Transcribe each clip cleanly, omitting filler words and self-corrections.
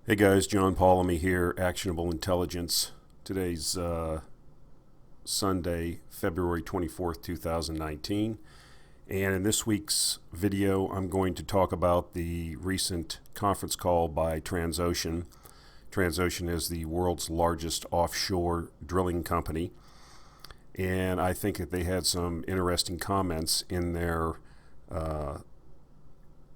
Hey guys, John Polemy here, Actionable Intelligence. Today's Sunday, February 24th, 2019. And in this week's video, I'm going to talk about the recent conference call by Transocean. Transocean is the world's largest offshore drilling company. And I think that they had some interesting comments in their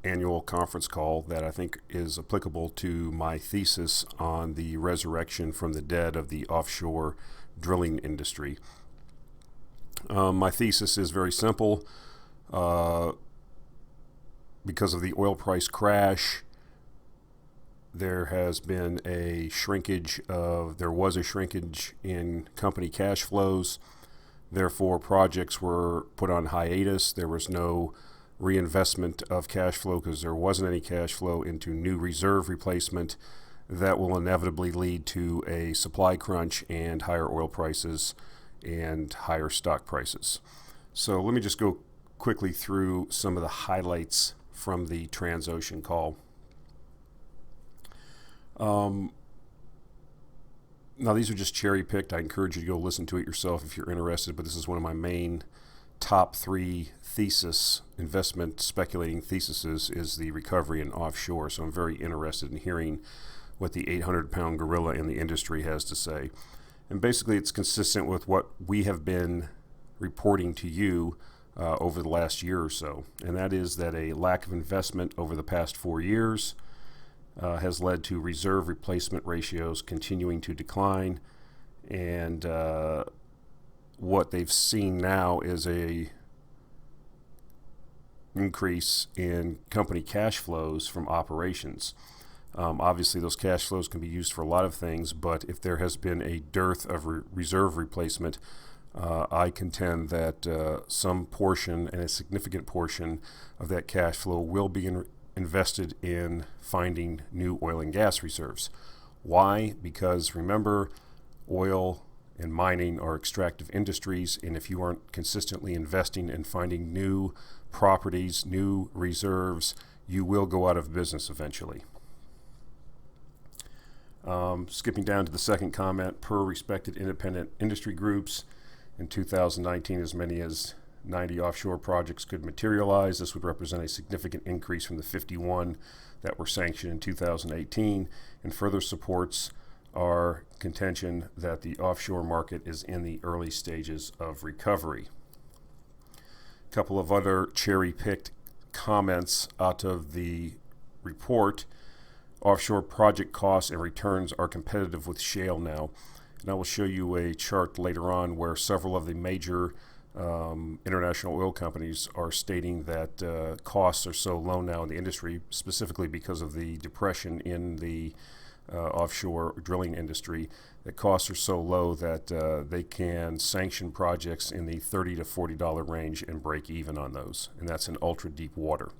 annual conference call that I think is applicable to my thesis on the resurrection from the dead of the offshore drilling industry. My thesis is very simple. Because of the oil price crash, there was a shrinkage in company cash flows. Therefore, projects were put on hiatus. There was no reinvestment of cash flow because there wasn't any cash flow into new reserve replacement. That will inevitably lead to a supply crunch and higher oil prices and higher stock prices. So let me just go quickly through some of the highlights from the Transocean call. Now these are just cherry picked. I encourage you to go listen to it yourself if you're interested, but this is one of my main top three investment speculating theses is the recovery in offshore. So I'm very interested in hearing what the 800-pound gorilla in the industry has to say. And basically it's consistent with what we have been reporting to you over the last year or so. And that is that a lack of investment over the past 4 years has led to reserve replacement ratios continuing to decline. And what they've seen now is a increase in company cash flows from operations. Obviously, those cash flows can be used for a lot of things, but if there has been a dearth of reserve replacement, I contend that some portion and a significant portion of that cash flow will be invested in finding new oil and gas reserves. Why? Because remember, oil and mining are extractive industries, and if you aren't consistently investing in finding new properties, new reserves, you will go out of business eventually. Skipping down to the second comment, per respected independent industry groups, in 2019 as many as 90 offshore projects could materialize. This would represent a significant increase from the 51 that were sanctioned in 2018 and further supports our contention that the offshore market is in the early stages of recovery. A couple of other cherry-picked comments out of the report. Offshore project costs and returns are competitive with shale now. And I will show you a chart later on where several of the major international oil companies are stating that costs are so low now in the industry, specifically because of the depression in the offshore drilling industry, that costs are so low that they can sanction projects in the $30 to $40 range and break even on those. And that's in ultra deep water.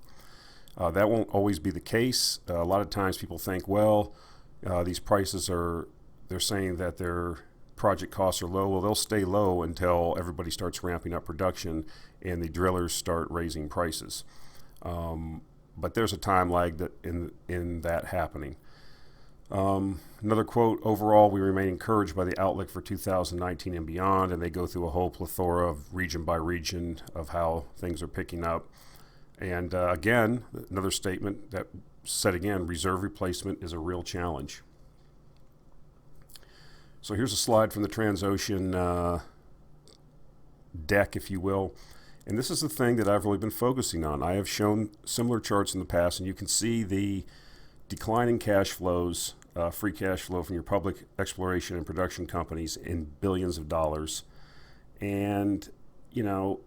That won't always be the case. A lot of times people think, well, these prices they're saying that their project costs are low. Well, they'll stay low until everybody starts ramping up production and the drillers start raising prices. But there's a time lag in that happening. Another quote, overall, we remain encouraged by the outlook for 2019 and beyond, and they go through a whole plethora of region by region of how things are picking up. And again, another statement that said again, reserve replacement is a real challenge. So here's a slide from the Transocean deck, if you will. And this is the thing that I've really been focusing on. I have shown similar charts in the past, and you can see the declining cash flows, free cash flow from your public exploration and production companies in billions of dollars. And, you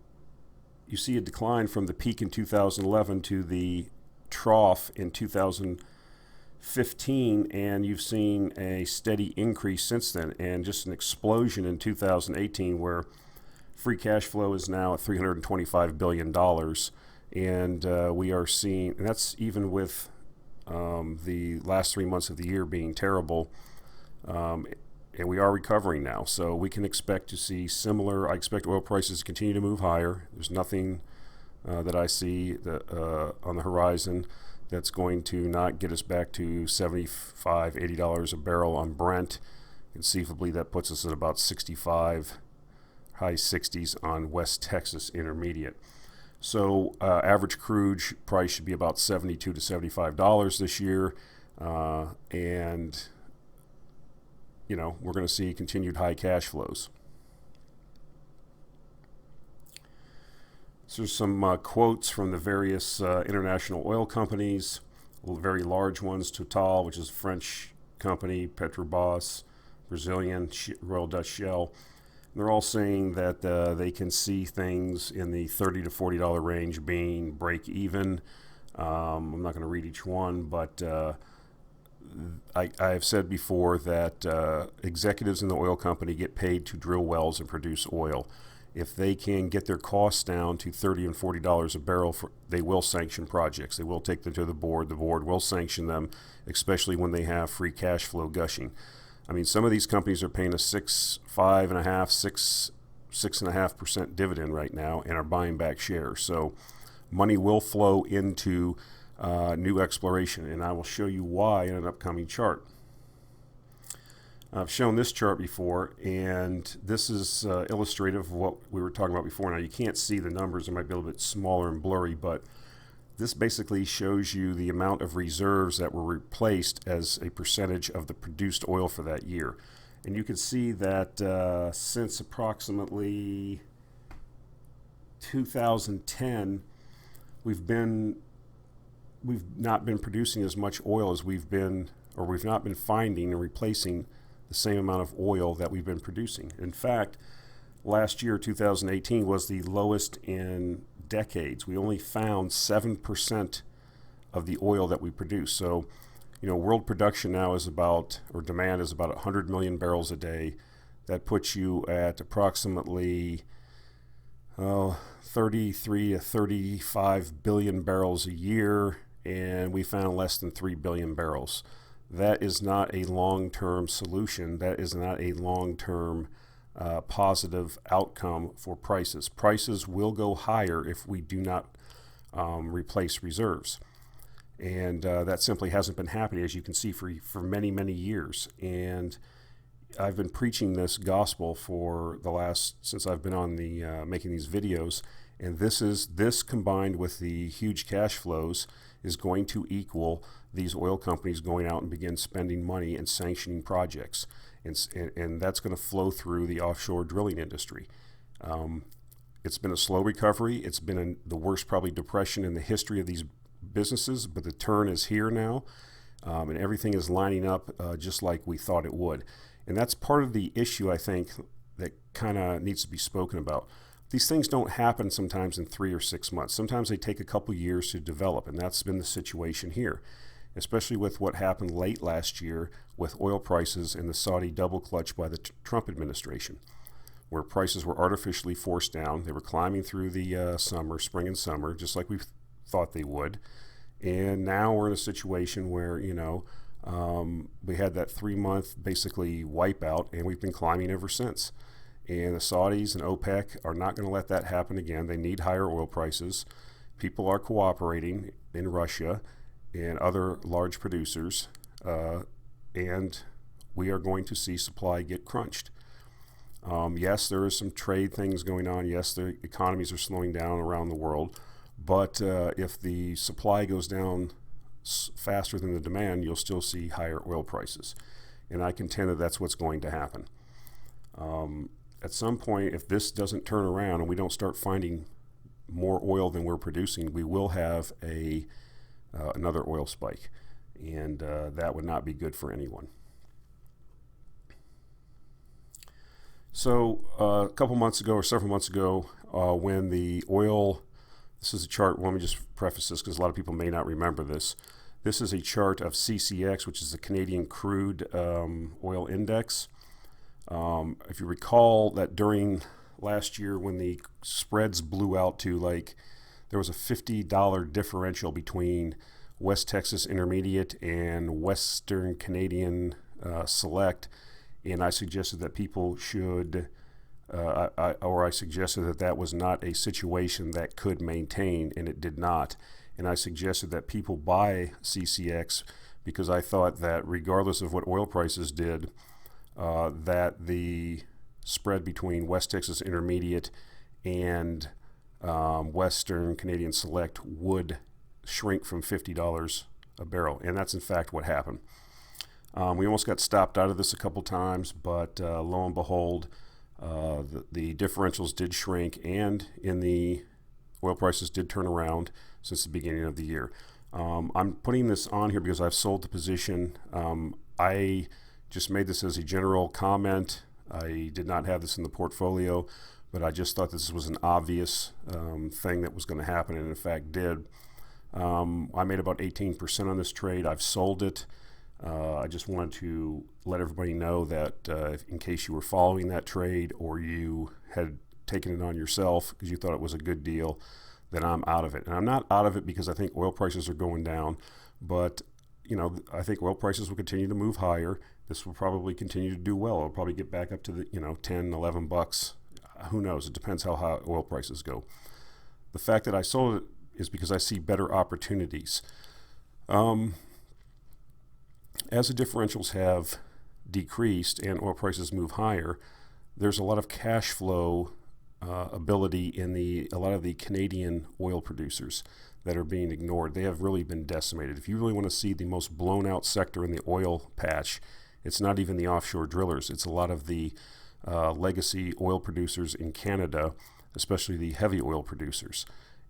see a decline from the peak in 2011 to the trough in 2015, and you've seen a steady increase since then, and just an explosion in 2018 where free cash flow is now at $325 billion. And we are seeing, and that's even with the last 3 months of the year being terrible, and we are recovering now. So we can expect to see similar. I expect oil prices to continue to move higher. There's nothing that I see on the horizon that's going to not get us back to $75, $80 a barrel on Brent. Conceivably, that puts us at about 65, high 60s on West Texas Intermediate. So average crude price should be about $72 to $75 this year. And, you know, we're going to see continued high cash flows. So there's some quotes from the various international oil companies, very large ones, Total, which is a French company, Petrobras, Brazilian, Royal Dutch Shell. And they're all saying that they can see things in the $30 to $40 range being break even. I'm not going to read each one, but I have said before that executives in the oil company get paid to drill wells and produce oil. If they can get their costs down to $30 and $40 a barrel, they will sanction projects. They will take them to the board. The board will sanction them, especially when they have free cash flow gushing. I mean, some of these companies are paying a 6.5% dividend right now and are buying back shares. So money will flow into new exploration, and I will show you why in an upcoming chart. I've shown this chart before, and this is illustrative of what we were talking about before. Now, you can't see the numbers. It might be a little bit smaller and blurry, but this basically shows you the amount of reserves that were replaced as a percentage of the produced oil for that year. And you can see that since approximately 2010, we've not been producing as much oil as we've not been finding and replacing the same amount of oil that we've been producing. In fact, last year, 2018, was the lowest in decades. We only found 7% of the oil that we produce. So, you know, world production now is about, or demand is about 100 million barrels a day. That puts you at approximately 33 to 35 billion barrels a year, and we found less than 3 billion barrels. That is not a long-term solution. That is not a long-term positive outcome for prices. Prices will go higher if we do not replace reserves. And that simply hasn't been happening, as you can see, for many, many years. And I've been preaching this gospel for since I've been on the making these videos. And this combined with the huge cash flows is going to equal these oil companies going out and begin spending money and sanctioning projects. And that's going to flow through the offshore drilling industry. It's been a slow recovery. It's been the worst probably depression in the history of these businesses, but the turn is here now, and everything is lining up just like we thought it would. And that's part of the issue, I think, that kind of needs to be spoken about. These things don't happen sometimes in 3 or 6 months. Sometimes they take a couple years to develop, and that's been the situation here, especially with what happened late last year with oil prices and the Saudi double clutch by the Trump administration, where prices were artificially forced down. They were climbing through the spring and summer, just like we thought they would. And now we're in a situation where, you know, we had that 3-month basically wipeout, and we've been climbing ever since. And the Saudis and OPEC are not going to let that happen again. They need higher oil prices. People are cooperating in Russia and other large producers, and we are going to see supply get crunched. Yes, there is some trade things going on. Yes, the economies are slowing down around the world. But if the supply goes down faster than the demand, you'll still see higher oil prices. And I contend that that's what's going to happen. At some point, if this doesn't turn around and we don't start finding more oil than we're producing, we will have another oil spike. And that would not be good for anyone. So a couple months ago or several months ago, when the oil, this is a chart, let me just preface this because a lot of people may not remember this. This is a chart of CCX, which is the Canadian Crude Oil Index. If you recall that during last year when the spreads blew out to there was a $50 differential between West Texas Intermediate and Western Canadian Select, and I suggested that people should, I suggested that was not a situation that could maintain, and it did not. and I suggested that people buy CCX because I thought that regardless of what oil prices did, that the spread between West Texas Intermediate and Western Canadian Select would shrink from $50 a barrel, and that's in fact what happened. We almost got stopped out of this a couple times, but lo and behold, the differentials did shrink, and in the oil prices did turn around since the beginning of the year. I'm putting this on here because I've sold the position. I just made this as a general comment. I did not have this in the portfolio, but I just thought this was an obvious thing that was going to happen, and in fact did. I made about 18% on this trade. I've sold it. I just wanted to let everybody know that in case you were following that trade or you had taken it on yourself because you thought it was a good deal, that I'm out of it. And I'm not out of it because I think oil prices are going down, but I think oil prices will continue to move higher. This will probably continue to do well. It'll probably get back up to the 10, 11 bucks. Who knows? It depends how high oil prices go. The fact that I sold it is because I see better opportunities. As the differentials have decreased and oil prices move higher, there's a lot of cash flow ability in a lot of the Canadian oil producers that are being ignored. They have really been decimated. If you really want to see the most blown out sector in the oil patch, it's not even the offshore drillers. It's a lot of the legacy oil producers in Canada, especially the heavy oil producers.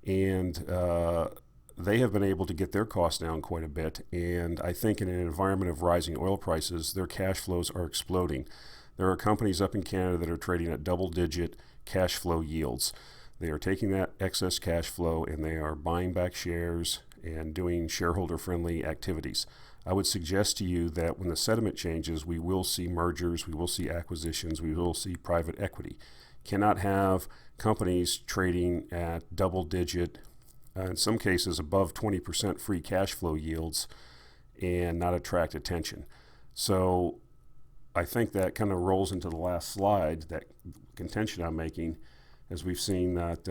And they have been able to get their costs down quite a bit. And I think in an environment of rising oil prices, their cash flows are exploding. There are companies up in Canada that are trading at double-digit cash flow yields. They are taking that excess cash flow and they are buying back shares and doing shareholder-friendly activities. I would suggest to you that when the sentiment changes, we will see mergers, we will see acquisitions, we will see private equity. Cannot have companies trading at double-digit, in some cases above 20% free cash flow yields and not attract attention. So I think that kind of rolls into the last slide, that contention I'm making, as we've seen that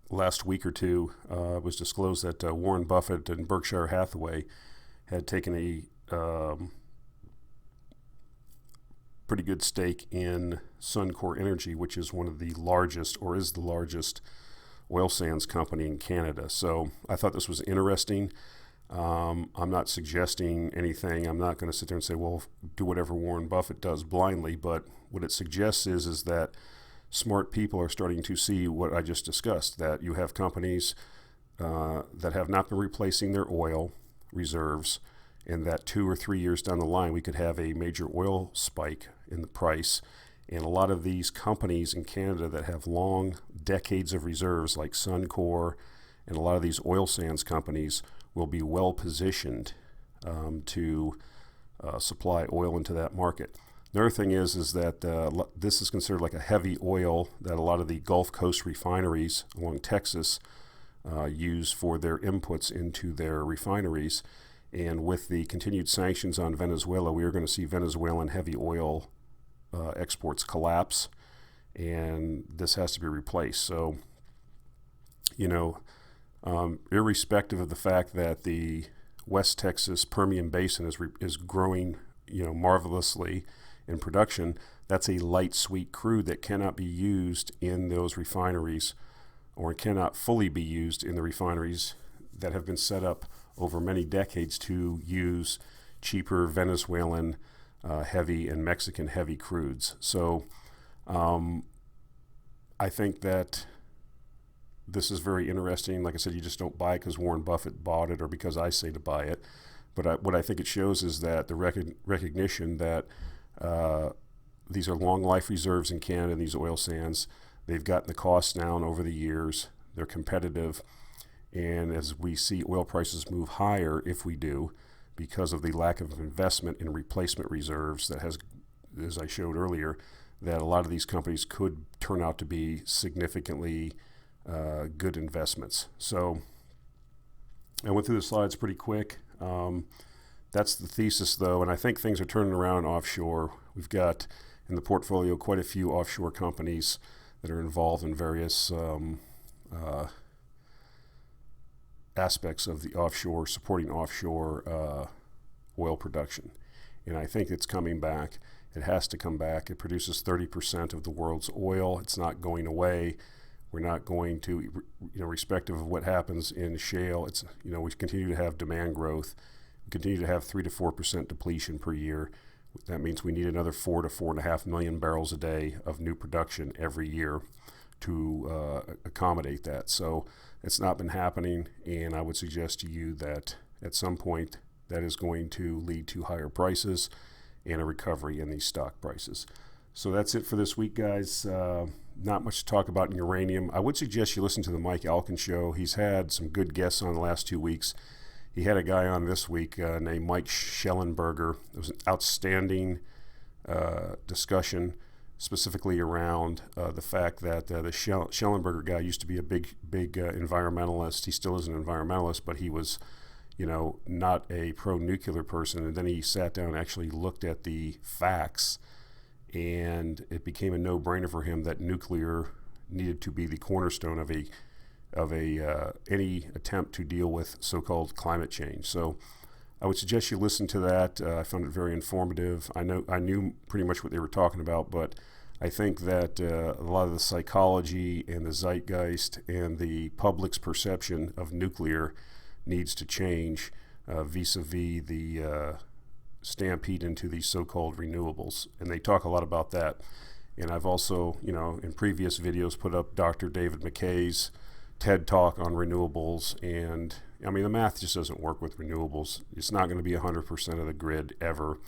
last week or two it was disclosed that Warren Buffett and Berkshire Hathaway had taken a pretty good stake in Suncor Energy, which is one of the largest, or is the largest, oil sands company in Canada. So I thought this was interesting. I'm not suggesting anything. I'm not going to sit there and say, well, do whatever Warren Buffett does blindly, but what it suggests is that smart people are starting to see what I just discussed, that you have companies that have not been replacing their oil reserves, and that 2 or 3 years down the line, we could have a major oil spike in the price. And a lot of these companies in Canada that have long decades of reserves, like Suncor and a lot of these oil sands companies, will be well positioned to supply oil into that market. The other thing is that this is considered like a heavy oil that a lot of the Gulf Coast refineries along Texas use for their inputs into their refineries. And with the continued sanctions on Venezuela, we are going to see Venezuelan heavy oil exports collapse, and this has to be replaced. So, irrespective of the fact that the West Texas Permian Basin is growing, marvelously in production, that's a light sweet crude that cannot be used in those refineries, or cannot fully be used in the refineries that have been set up over many decades to use cheaper Venezuelan heavy and Mexican heavy crudes. So I think that this is very interesting. Like I said, you just don't buy it because Warren Buffett bought it or because I say to buy it. But what I think it shows is that the recognition that these are long life reserves in Canada, these oil sands. They've gotten the costs down over the years. They're competitive. And as we see oil prices move higher, if we do, because of the lack of investment in replacement reserves that has, as I showed earlier, that a lot of these companies could turn out to be significantly good investments. So I went through the slides pretty quick. That's the thesis, though, and I think things are turning around offshore. We've got in the portfolio quite a few offshore companies that are involved in various aspects of the offshore, supporting offshore oil production. And I think it's coming back. It has to come back. It produces 30% of the world's oil. It's not going away. We're not going to, respective of what happens in shale, it's, we continue to have demand growth. We continue to have 3 to 4% depletion per year. That means we need another 4 to 4.5 million barrels a day of new production every year to accommodate that. So it's not been happening, and I would suggest to you that at some point that is going to lead to higher prices and a recovery in these stock prices. So that's it for this week, guys. Not much to talk about in uranium. I would suggest you listen to the Mike Alkin show. He's had some good guests on the last 2 weeks. He had a guy on this week named Mike Schellenberger. It was an outstanding discussion, specifically around the fact that the Schellenberger guy used to be a big environmentalist. He still is an environmentalist, but he was, not a pro-nuclear person. And then he sat down and actually looked at the facts, and it became a no-brainer for him that nuclear needed to be the cornerstone of any attempt to deal with so-called climate change. So I would suggest you listen to that. I found it very informative. I knew pretty much what they were talking about, but I think that a lot of the psychology and the zeitgeist and the public's perception of nuclear needs to change vis-a-vis the stampede into these so-called renewables. And they talk a lot about that. And I've also, in previous videos put up Dr. David McKay's TED Talk on renewables. And I mean, the math just doesn't work with renewables. It's not going to be 100% of the grid ever,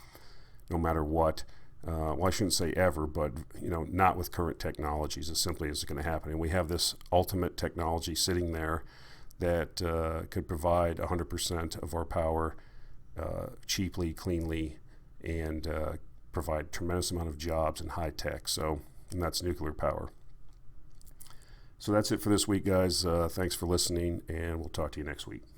no matter what. Well, I shouldn't say ever, but not with current technologies. It simply isn't going to happen. And we have this ultimate technology sitting there that could provide 100% of our power cheaply, cleanly, and provide a tremendous amount of jobs and high tech. And that's nuclear power. So that's it for this week, guys. Thanks for listening, and we'll talk to you next week.